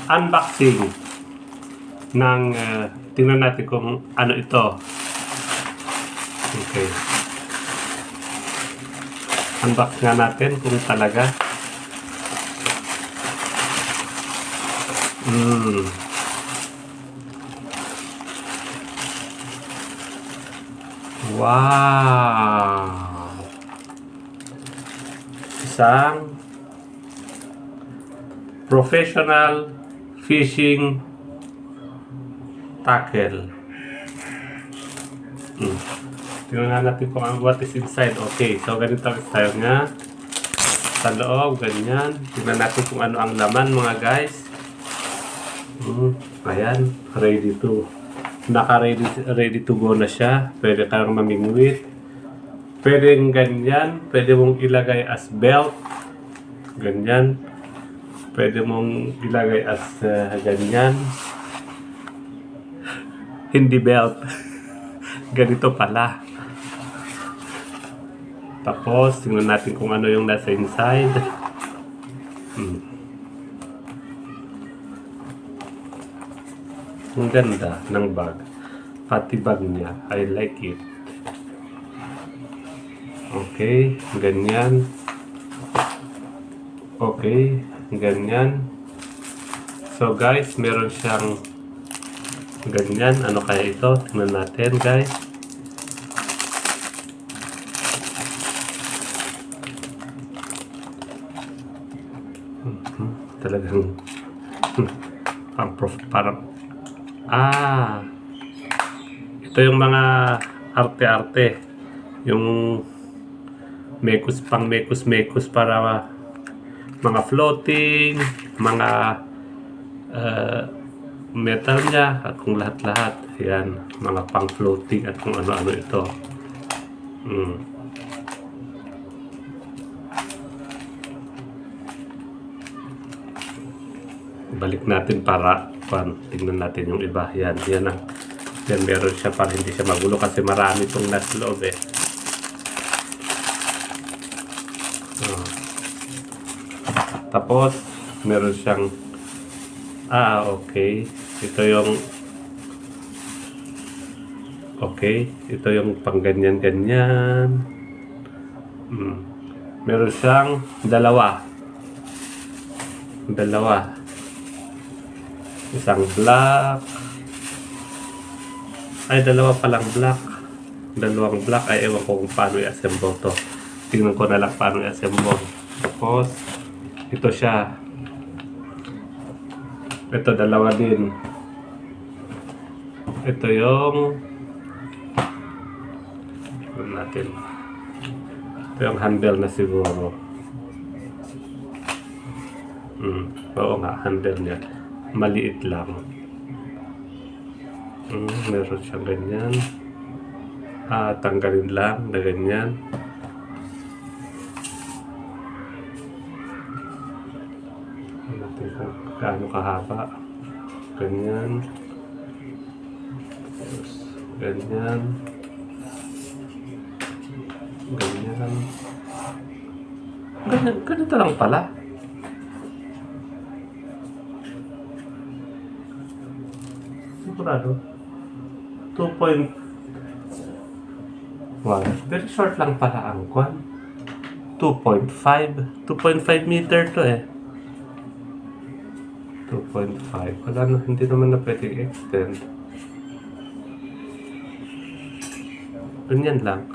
unboxing ng tingnan natin kung ano ito. Okay. Unbox nga natin kung talaga. Wow! Isang professional fishing tackle. Tingnan natin kung what is inside. Okay, so ganito ang style nga. Sa loob, ganyan. Tingnan natin kung ano ang laman mga guys. Ayan, ready to go na siya. Pwede kang mamingwit. Pwede ganyan. Pwede mong ilagay as belt. Ganyan. Pwede mong ilagay as ganyan. Hindi belt. Ganito pala. Tapos, tingnan natin kung ano yung nasa inside. Ang ganda ng bag. Pati bag niya. I like it. Okay, ganyan. Okay, ganyan. So guys, meron siyang ganyan. Ano kaya ito? Tingnan natin guys. Talagang parang ito yung mga arte-arte, yung mekos para mga floating, mga metal niya at kung lahat-lahat yan, mga pang floating at kung ano-ano ito. Balik natin para tingnan natin yung iba. Yan meron siya para hindi siya magulo kasi marami itong nasa loob eh. Tapos meron siyang okay, ito yung pang ganyan meron siyang dalawa, isang black, dalawa palang black, dalawang black. Ewan ko kung paano i-assemble to. Tingnan ko na lang paano i-assemble. Tapos ito siya, ito dalawa din. Ito yung ito yung handle na siguro. Oo nga, handle niya maliit lang. Meron siyang ganyan. Tanggalin lang na ganyan. Natin kung gaano kahaba. Ganyan. Tapos, ganyan. Ganito lang pala. Sigurado 2.1. Very short lang pala ang kwan. 2.5 meter to eh. 2.5. Wala na, hindi naman na pwedeng extend. Ganyan lang.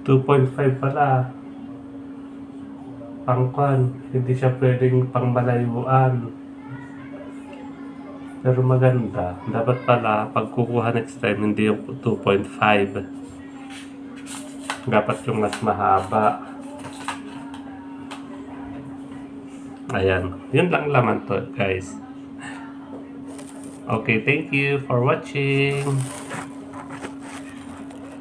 2.5 pala. Pangkwan. Hindi siya pwedeng pangmalayuan. Pero maganda. Dapat pala, pag kukuha next time, hindi yung 2.5. Dapat yung mas mahaba. Ayan. Yun lang laman to, guys. Okay, thank you for watching.